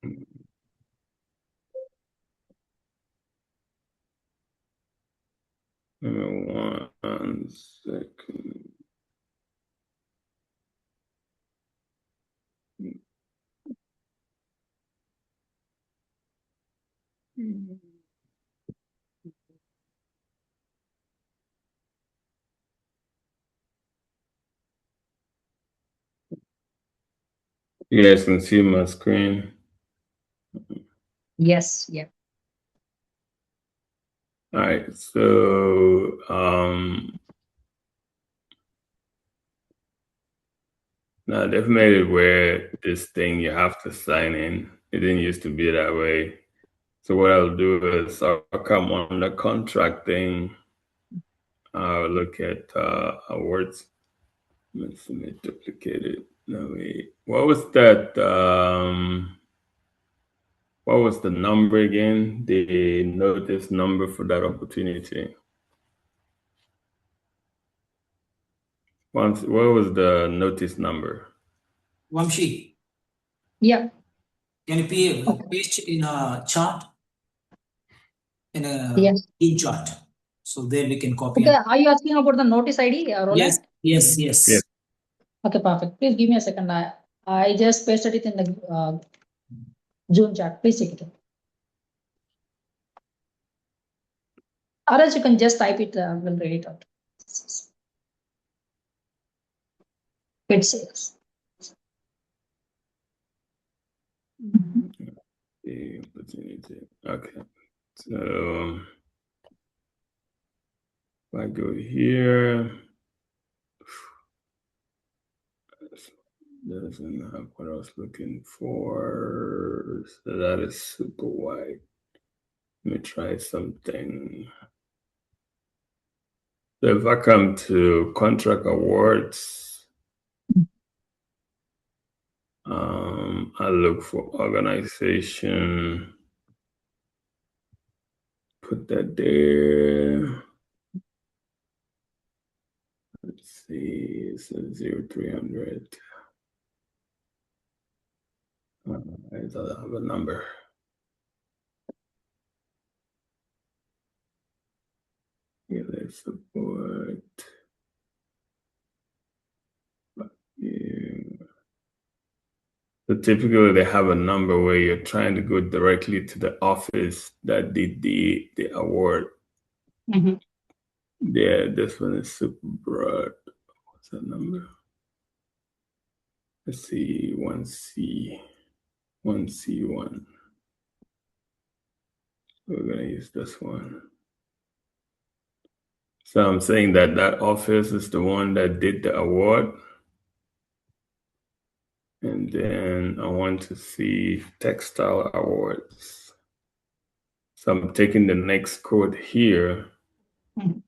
Give me 1 second. You guys can see my screen. Yes, yeah. All right, so now they've made it where this thing you have to sign in. It didn't used to be that way. So what I'll do is I'll come on the contract thing. I'll look at awards. Let me duplicate it. No, wait. What was that? What was the number again? The notice number for that opportunity. What was the notice number? Vamshi, Yeah. can you paste in a chart? In a Yes. in chart. So there we can copy. Okay, are you asking about the notice ID, Roland? Yes. Yes. Okay, perfect. Please give me a second. I just pasted it in the June chat. Please check it out. Or else you can just type it, we'll read it out. It says. The opportunity. Okay. So if I go here, doesn't have what I was looking for. So that is super wide. Let me try something. So if I come to contract awards, I look for organization, put that there. Let's see, so 0300. I don't have a number. Yeah, let's support. Yeah. So typically they have a number where you're trying to go directly to the office that did the award. Mm-hmm. Yeah, this one is super broad. What's that number? Let's see, 1C1. We're gonna use this one. So I'm saying that that office is the one that did the award. And then I want to see textile awards. So I'm taking the next code here. Mm-hmm.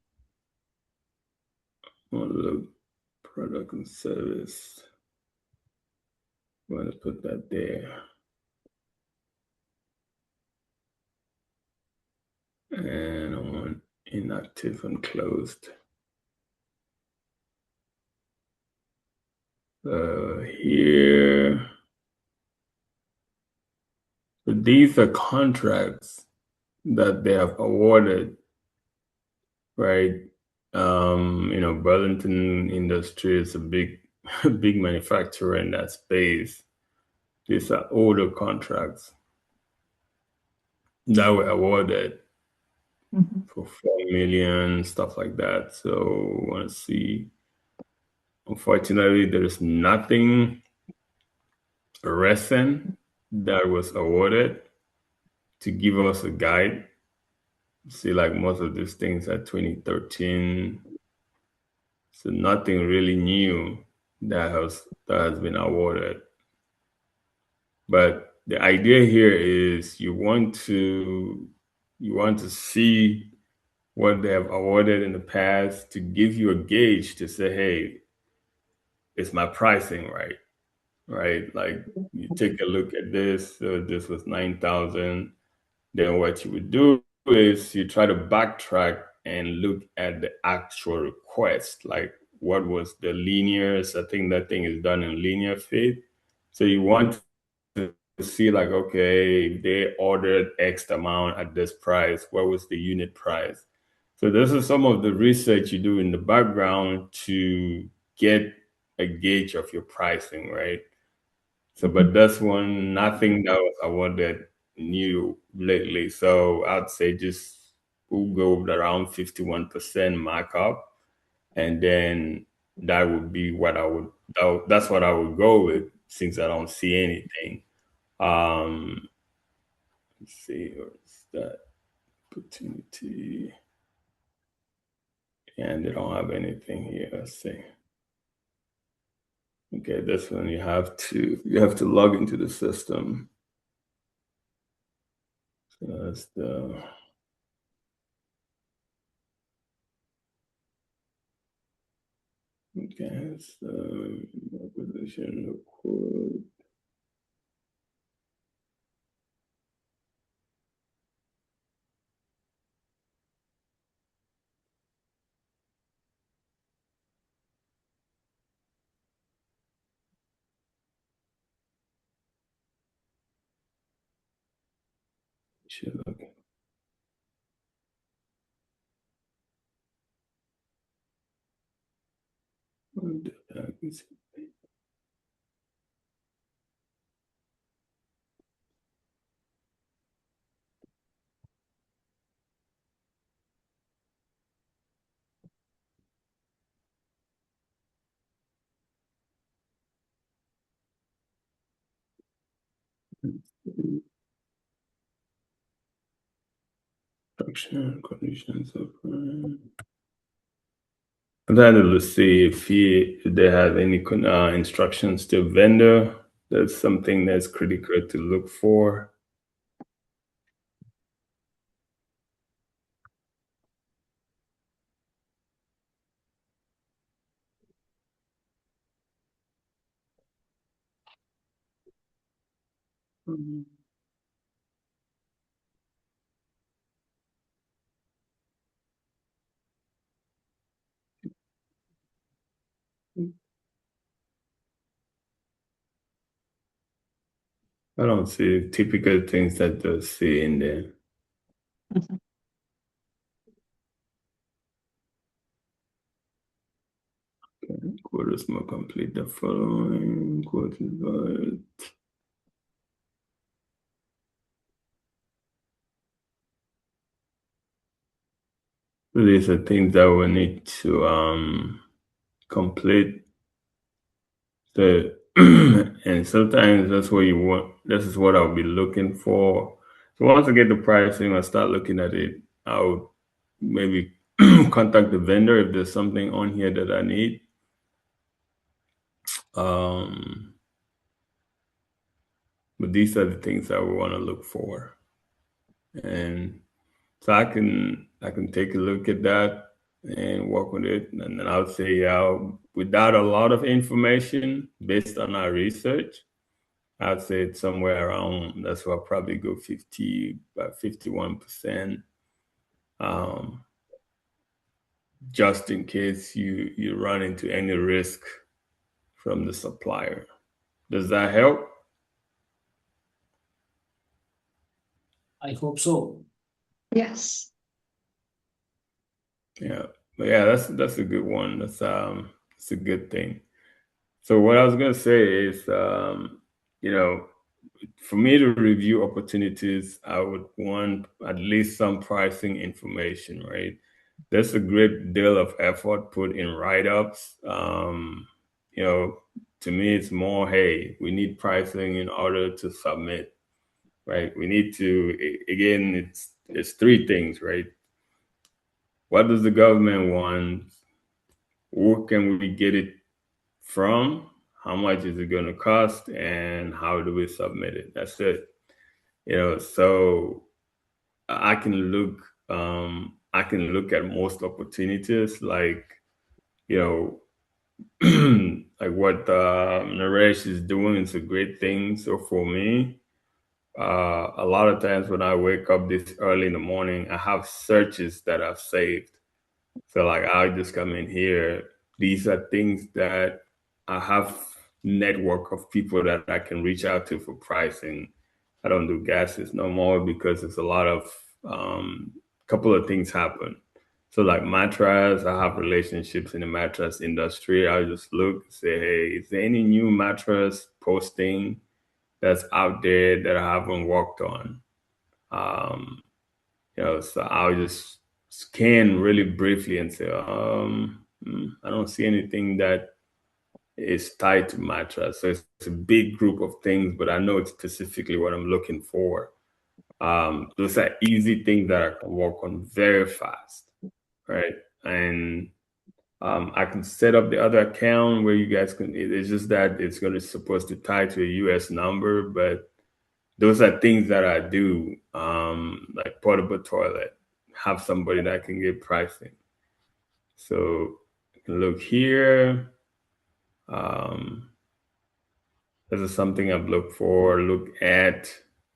Look, product and service. I'm going to put that there. And I want inactive and closed. Here. So these are contracts that they have awarded, right? Burlington Industry is a big, big manufacturer in that space. These are older contracts that were awarded for 4 million, stuff like that. So I want to see. Unfortunately, there is nothing recent that was awarded to give us a guide. See, like most of these things are 2013. So nothing really new that has been awarded. But the idea here is you want to see what they have awarded in the past to give you a gauge to say, hey, is my pricing right? Right? Like you take a look at this. So this was 9,000. Then what you would do is you try to backtrack and look at the actual request. Like what was the linears? I think that thing is done in linear feet. So you want to see like, okay, if they ordered X amount at this price, what was the unit price? So this is some of the research you do in the background to get a gauge of your pricing, right? So, but that's one, nothing that was awarded new lately. So I'd say just we'll go with around 51% markup. And then that would be what that's what I would go with since I don't see anything. Um, let's see, what's that opportunity? And they don't have anything here. Let's see. Okay, this one you have to log into the system. So that's the okay, it's the acquisition report. Should look at the instruction conditions of and then let's see if they have any instructions to vendor. That's something that's critical to look for. Mhm. I don't see typical things that they see in there. Mhm. Quotas more complete the following quote is valid. So these are things that we need to complete the and sometimes that's what you want. This is what I'll be looking for. So once I get the pricing, I start looking at it. I'll maybe contact the vendor if there's something on here that I need. Um, but these are the things that we want to look for, and so I can take a look at that and work with it, and then I would say, without a lot of information based on our research, I'd say it's somewhere around. That's why I'll probably go 51%, um, just in case you run into any risk from the supplier. Does that help? I hope so. Yes. Yeah, but yeah, that's a good one. That's a good thing. So what I was gonna say is, you know, for me to review opportunities, I would want at least some pricing information, right? There's a great deal of effort put in write-ups. You know, to me, it's more, hey, we need pricing in order to submit, right? We need to, again, it's three things, right? What does the government want? Where can we get it from? How much is it going to cost? And how do we submit it? That's it. So I can look at most opportunities like, you know, like what Naresh is doing is a great thing. So for me, a lot of times when I wake up this early in the morning, I have searches that I've saved. So like I just come in here. These are things that I have network of people that I can reach out to for pricing. I don't do gases no more because there's a lot of couple of things happen. So like mattress, I have relationships in the mattress industry. I just look, say, hey, is there any new mattress posting that's out there that I haven't worked on? So I'll just scan really briefly and say, I don't see anything that is tied to mattress. So it's a big group of things, but I know it's specifically what I'm looking for. Those are easy things that I can work on very fast, right? And I can set up the other account where you guys can. It's just that it's going to supposed to tie to a US number, but those are things that I do, like portable toilet. Have somebody that can get pricing. So you can look here. This is something I've looked for, look at.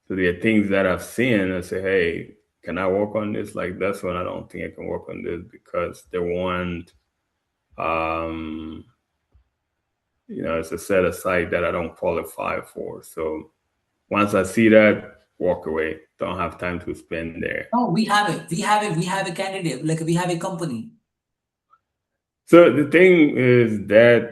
So there are things that I've seen. I say, hey, can I work on this? Like this one, I don't think I can work on this because they want, it's a set aside that I don't qualify for. So once I see that, walk away. Don't have time to spend there. Oh, we have it. We have a candidate. Like we have a company. So the thing is that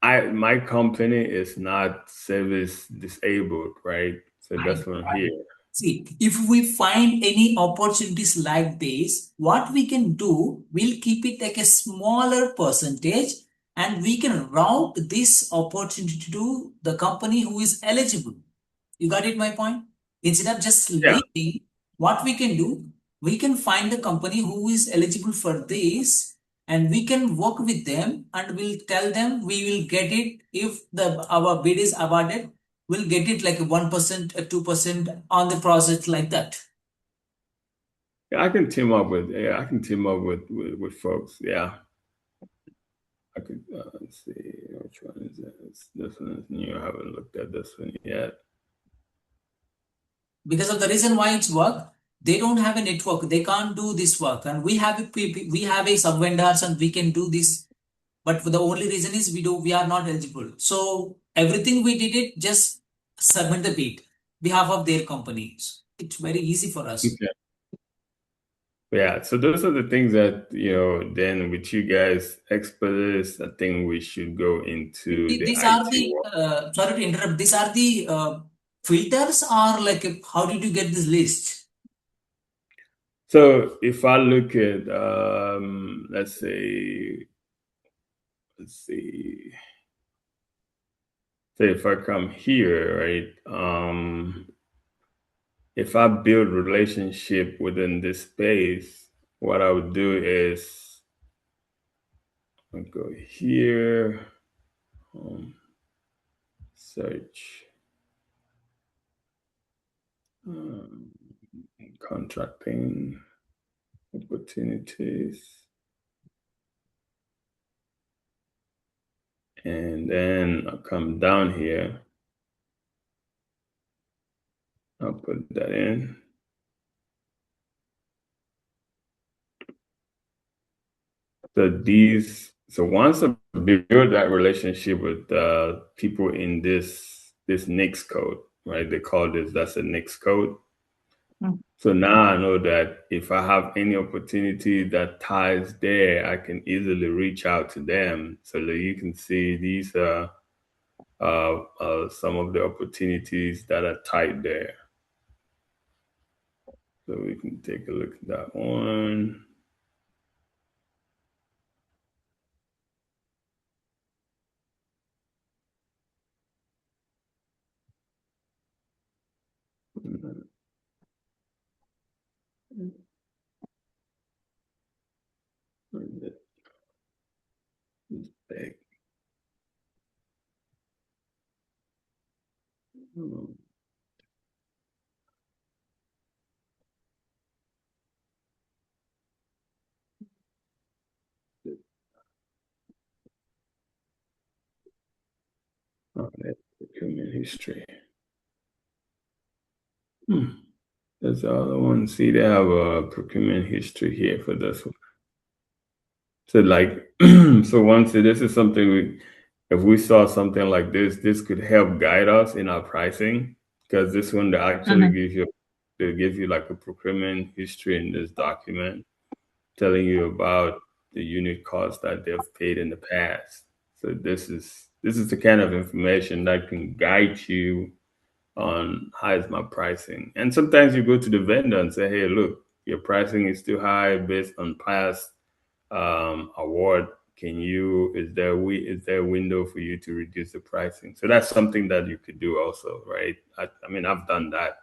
my company is not service disabled, right? So that's what I'm here. See, if we find any opportunities like this, what we can do, we'll keep it like a smaller percentage and we can route this opportunity to the company who is eligible. You got it, my point? Instead of just Yeah. leaving, what we can do, we can find the company who is eligible for this and we can work with them and we'll tell them we will get it if our bid is awarded. We'll get it like 1%, 2% on the project like that. I can team up with with folks. Yeah, I could. Let's see, which one is this? This one is new. I haven't looked at this one yet. Because of the reason why it's work, they don't have a network. They can't do this work, and we have a sub vendors, and we can do this. But the only reason is we are not eligible. So everything we did it just submit the bid behalf of their companies. It's very easy for us. Okay. Yeah, so those are the things that, then with you guys experts, I think we should go into the These are IT world. sorry to interrupt. These are the filters, or like how did you get this list? So if I look at, let's see. Say if I come here, right? If I build relationship within this space, what I would do is I'll go here, search, contracting opportunities, and then I'll come down here. I'll put that in. So once I build that relationship with people in this NICS code, right? They call that's a NICS code. So now I know that if I have any opportunity that ties there, I can easily reach out to them so that you can see these are some of the opportunities that are tied there. So we can take a look at that one. Big. Oh, that's procurement history. That's the other one. See, they have a procurement history here for this one. So like, so once this is something if we saw something like this could help guide us in our pricing, because this one that actually gives you, they give you like a procurement history in this document, telling you about the unit cost that they've paid in the past. So this is the kind of information that can guide you on how is my pricing. And sometimes you go to the vendor and say, hey, look, your pricing is too high based on past award. Is there a window for you to reduce the pricing? So that's something that you could do also, right? I mean, I've done that.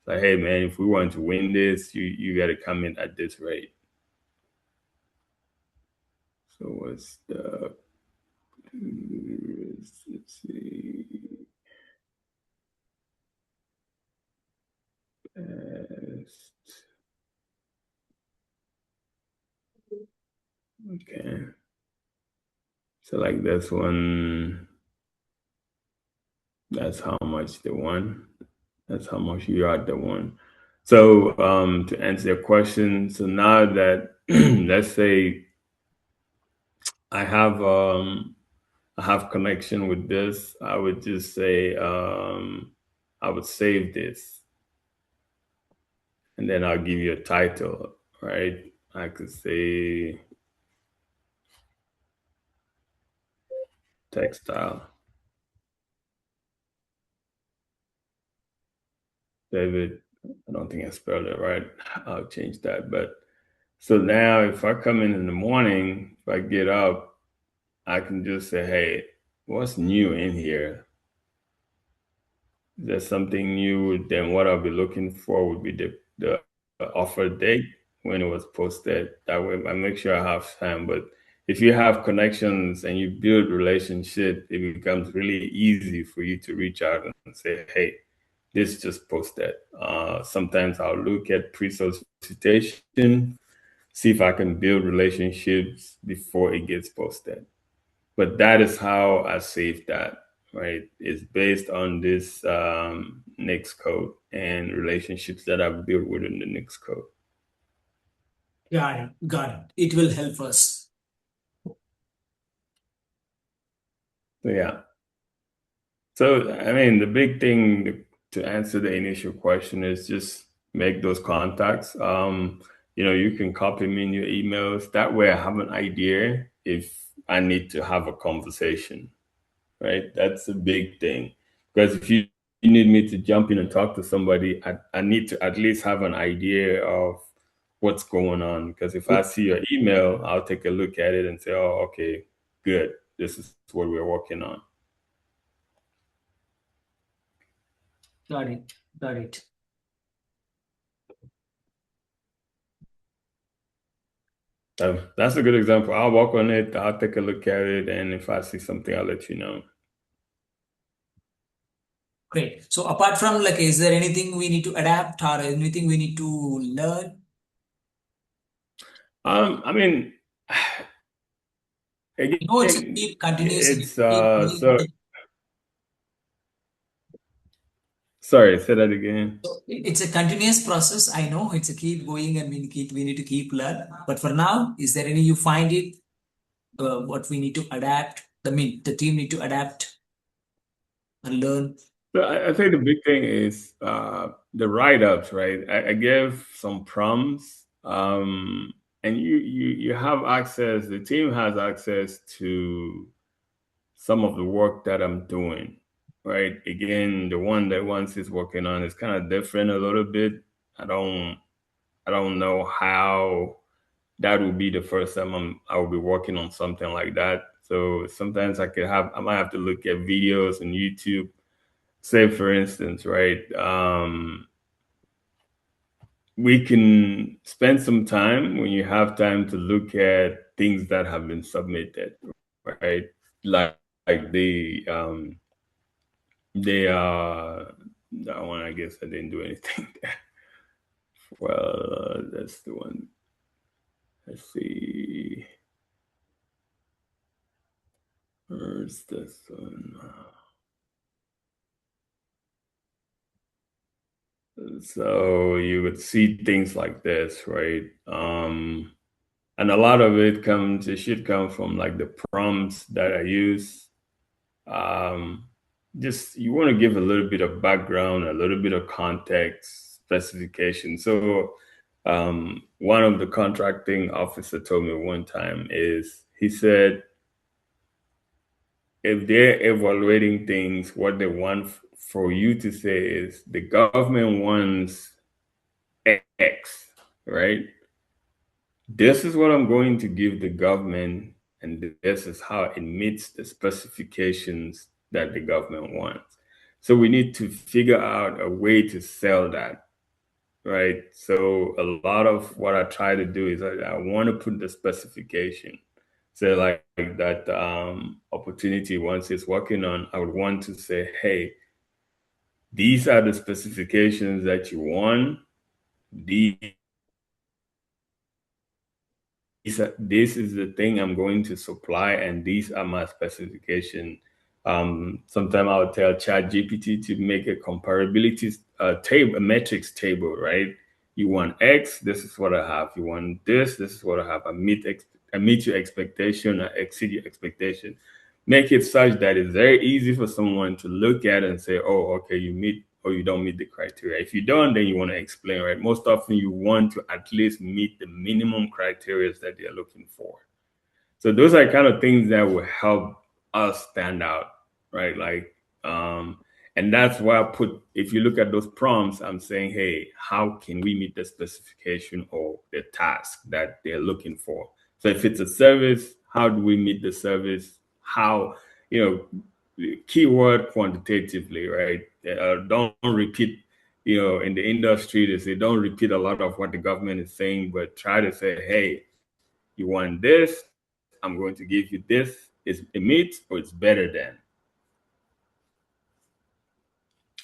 Like, hey man, if we want to win this, you got to come in at this rate. So what's the, let's see. Okay. So like this one, that's how much the one, that's how much you are the one. So to answer your question, so now that let's say I have connection with this, I would just say I would save this and then I'll give you a title, right? I could say textile. David, I don't think I spelled it right. I'll change that. But so now if I come in the morning, if I get up, I can just say, hey, what's new in here? Is there something new? Then what I'll be looking for would be the offer date when it was posted. That way I make sure I have time. But if you have connections and you build relationship, it becomes really easy for you to reach out and say, hey, this just posted. Sometimes I'll look at pre-solicitation, see if I can build relationships before it gets posted. But that is how I save that, right? It's based on this Nix code and relationships that I've built within the Nix code. Got it. Got it. It will help us. So yeah. So I mean, the big thing to answer the initial question is just make those contacts. You can copy me in your emails. That way I have an idea if I need to have a conversation, right? That's a big thing. Because if you need me to jump in and talk to somebody, I need to at least have an idea of what's going on. Because if I see your email, I'll take a look at it and say, oh, okay, good. This is what we're working on. Got it. Got it. That's a good example. I'll work on it. I'll take a look at it. And if I see something, I'll let you know. Great. So apart from like, is there anything we need to adapt or anything we need to learn? I mean, again, You know, it's a keep continuous. it's Keep so going. sorry, say that again. It's a continuous process. I know it's a keep going and we need to keep learn. But for now, is there any you find it what we need to adapt? The team need to adapt and learn. So I think the big thing is the write-ups, right? I gave some prompts, and you have access. The team has access to some of the work that I'm doing, right? Again, the one that once is working on is kind of different a little bit. I don't I don't know how that will be the first time I will be working on something like that. So sometimes I might have to look at videos on YouTube. Say for instance, right? We can spend some time when you have time to look at things that have been submitted, right? Like that one. I guess I didn't do anything there. Well, that's the one. Let's see. Where's this one? So you would see things like this, right? And a lot of it should come from like the prompts that I use. just you want to give a little bit of background, a little bit of context, specification. So one of the contracting officer told me one time is he said if they're evaluating things, what they want for you to say is the government wants X, right? This is what I'm going to give the government, and this is how it meets the specifications that the government wants. So we need to figure out a way to sell that, right? So a lot of what I try to do is I want to put the specification. So like that opportunity once it's working on, I would want to say, hey, these are the specifications that you want. These this is the thing I'm going to supply, and these are my specification. Sometimes I'll tell ChatGPT to make a comparability table, a metrics table, right? You want X, this is what I have. You want this is what I have. I meet your expectation, I exceed your expectation. Make it such that it's very easy for someone to look at and say, oh, okay, you meet or you don't meet the criteria. If you don't, then you want to explain, right? Most often you want to at least meet the minimum criteria that they're looking for. So those are kind of things that will help us stand out, right? Like, and that's why I put, if you look at those prompts, I'm saying, hey, how can we meet the specification or the task that they're looking for? So if it's a service, how do we meet the service? How, keyword quantitatively, right? Don't repeat, in the industry, they say don't repeat a lot of what the government is saying, but try to say, hey, you want this, I'm going to give you this. It meets or it's better than.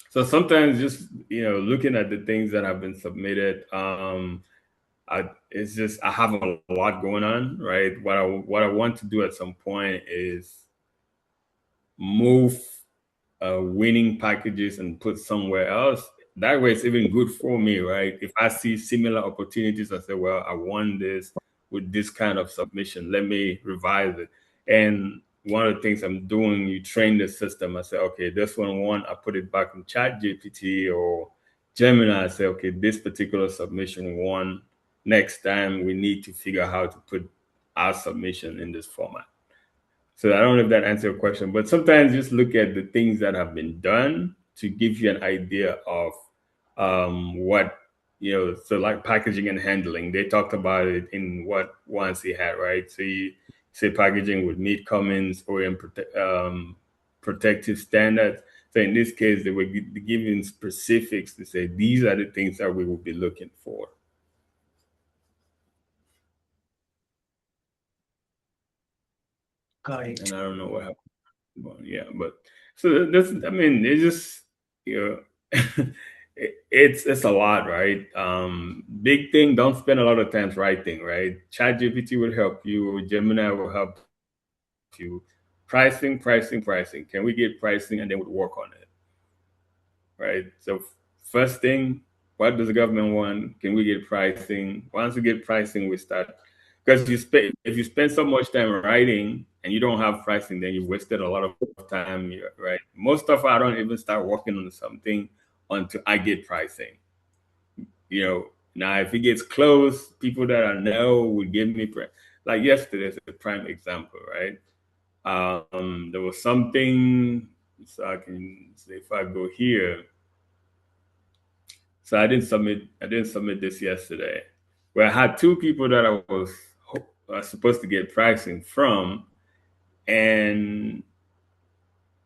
So sometimes just looking at the things that have been submitted, it's just I have a lot going on, right? What I want to do at some point is move winning packages and put somewhere else. That way, it's even good for me, right? If I see similar opportunities, I say, well, I want this with this kind of submission. Let me revise it. And one of the things I'm doing, you train the system. I say, okay, this one, I put it back in Chat GPT or Gemini. I say, okay, this particular submission one, next time we need to figure out how to put our submission in this format. So I don't know if that answers your question, but sometimes just look at the things that have been done to give you an idea of what, so like packaging and handling, they talked about it in what ones they had, right? So you say packaging would meet Cummins or protective standards. So in this case, they were giving specifics to say these are the things that we will be looking for. Got it. And I don't know what happened. Well, yeah, but so this, I mean, it's just it's a lot, right? Big thing. Don't spend a lot of time writing, right? ChatGPT will help you. Gemini will help you. Pricing, pricing, pricing. Can we get pricing, and then we'll work on it, right? So first thing, what does the government want? Can we get pricing? Once we get pricing, we start. Because if you spend so much time writing and you don't have pricing, then you wasted a lot of time, right? Most of I don't even start working on something until I get pricing. Now if it gets close, people that I know would give me like yesterday is a prime example, right? There was something, so I can say if I go here. So I didn't submit this yesterday. Where I had two people that I was supposed to get pricing from, and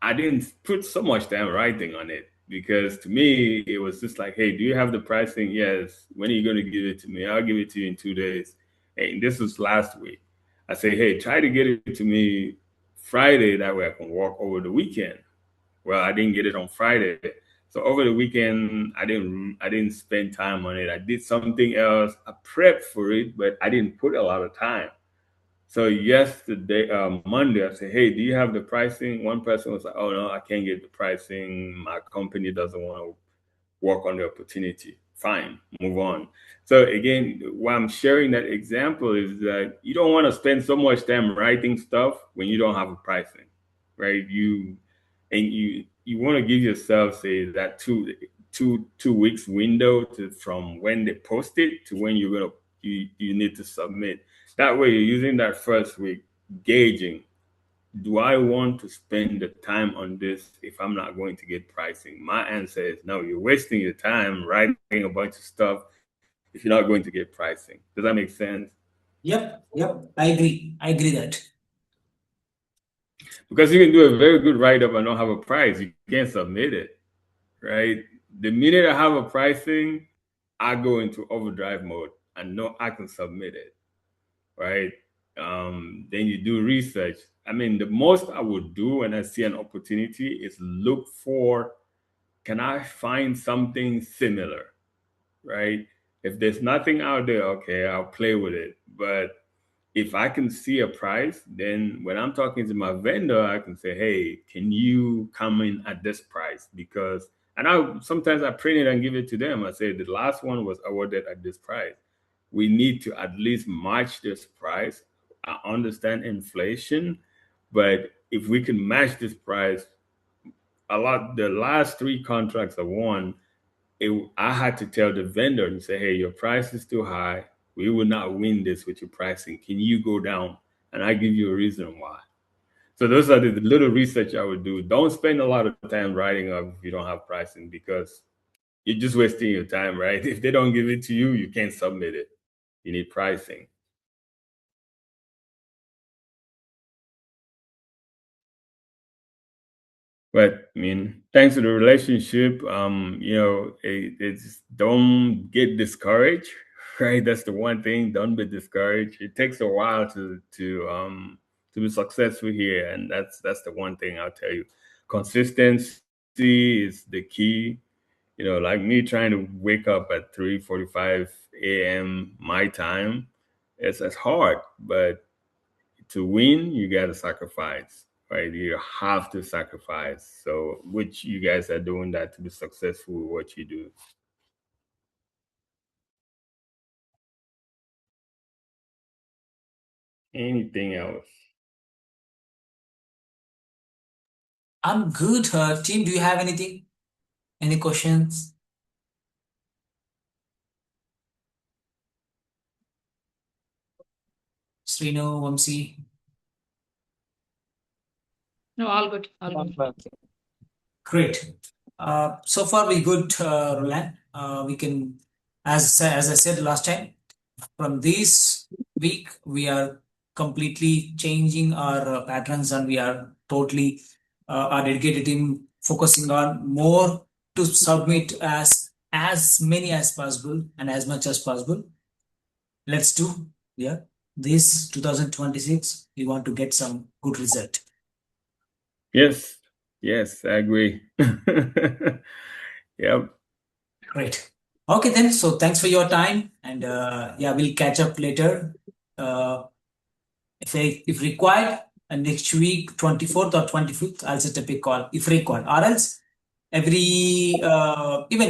I didn't put so much time writing on it because to me it was just like, hey, do you have the pricing? Yes. When are you going to give it to me? I'll give it to you in 2 days. And this was last week. I say, hey, try to get it to me Friday. That way I can work over the weekend. Well, I didn't get it on Friday. So over the weekend, I didn't spend time on it. I did something else. I prepped for it, but I didn't put a lot of time. So yesterday, Monday, I said, hey, do you have the pricing? One person was like, oh, no, I can't get the pricing. My company doesn't want to work on the opportunity. Fine, move on. So again, why I'm sharing that example is that you don't want to spend so much time writing stuff when you don't have a pricing, right? and you want to give yourself, say, that two weeks window from when they post it to when you need to submit. That way, you're using that first week gauging. Do I want to spend the time on this if I'm not going to get pricing? My answer is no. You're wasting your time writing a bunch of stuff if you're not going to get pricing. Does that make sense? Yep. I agree that. Because you can do a very good write-up and not have a price. You can't submit it, right? The minute I have a pricing, I go into overdrive mode and know I can submit it, right? Then you do research. I mean, the most I would do when I see an opportunity is look for, can I find something similar, right? If there's nothing out there, okay, I'll play with it. But if I can see a price, then when I'm talking to my vendor, I can say, hey, can you come in at this price? Because, and sometimes I print it and give it to them. I say, the last one was awarded at this price. We need to at least match this price. I understand inflation, but if we can match this price, the last 3 contracts I won, I had to tell the vendor and say, hey, your price is too high. We will not win this with your pricing. Can you go down? And I give you a reason why. So those are the little research I would do. Don't spend a lot of time writing up if you don't have pricing, because you're just wasting your time, right? If they don't give it to you, you can't submit it. You need pricing. But I mean, thanks to the relationship, it's don't get discouraged, right? That's the one thing. Don't be discouraged. It takes a while to be successful here, and that's the one thing I'll tell you. Consistency is the key. Like me trying to wake up at 3:45 a.m. my time, it's hard, but to win, you got to sacrifice, right? You have to sacrifice. So, which you guys are doing that to be successful with what you do. Anything else? I'm good. Team, do you have anything? Any questions? Srinu, Vamsi? No, all good. All good. Great. So far we good, Roland. We can, as I said last time, from this week we are completely changing our patterns, and we are totally our dedicated team focusing on more to submit as many as possible and as much as possible. Let's do, yeah. This 2026, we want to get some good result. Yes, I agree. Yep. Great. Okay then. So thanks for your time, and yeah, we'll catch up later. If required, next week, 24th or 25th, I'll set up a call if required, or else even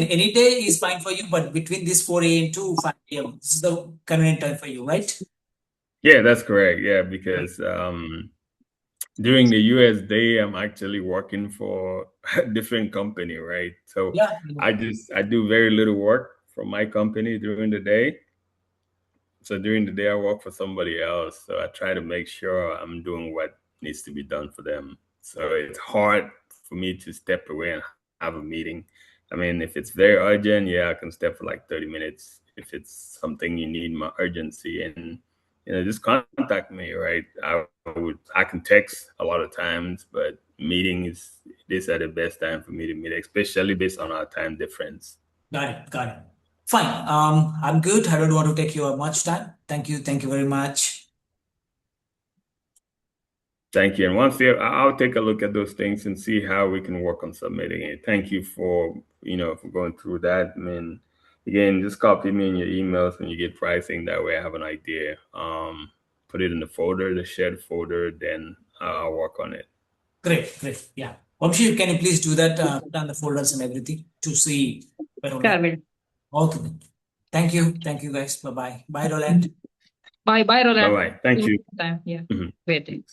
any day is fine for you, but between this 4 a.m. to 5 a.m. This is the convenient time for you, right? Yeah, that's correct. Yeah, because during the US day, I'm actually working for a different company, right? So Yeah. I do very little work for my company during the day. So during the day, I work for somebody else. So I try to make sure I'm doing what needs to be done for them. So it's hard for me to step away and have a meeting. I mean, if it's very urgent, yeah, I can step for like 30 minutes. If it's something you need my urgency, and just contact me, right? I can text a lot of times, but these are the best time for me to meet, especially based on our time difference. Got it. Fine. I'm good. I don't want to take you much time. Thank you very much. Thank you. And I'll take a look at those things and see how we can work on submitting it. Thank you for going through that. I mean, again, just copy me in your emails when you get pricing. That way I have an idea. Put it in the folder, the shared folder, then I'll work on it. Great. Yeah. Vamshi, can you please do that? Put on the folders and everything to see. Okay. Thank you guys. Bye, Roland. Bye, Roland. Bye. Thank you. Yeah. Mhm. Great.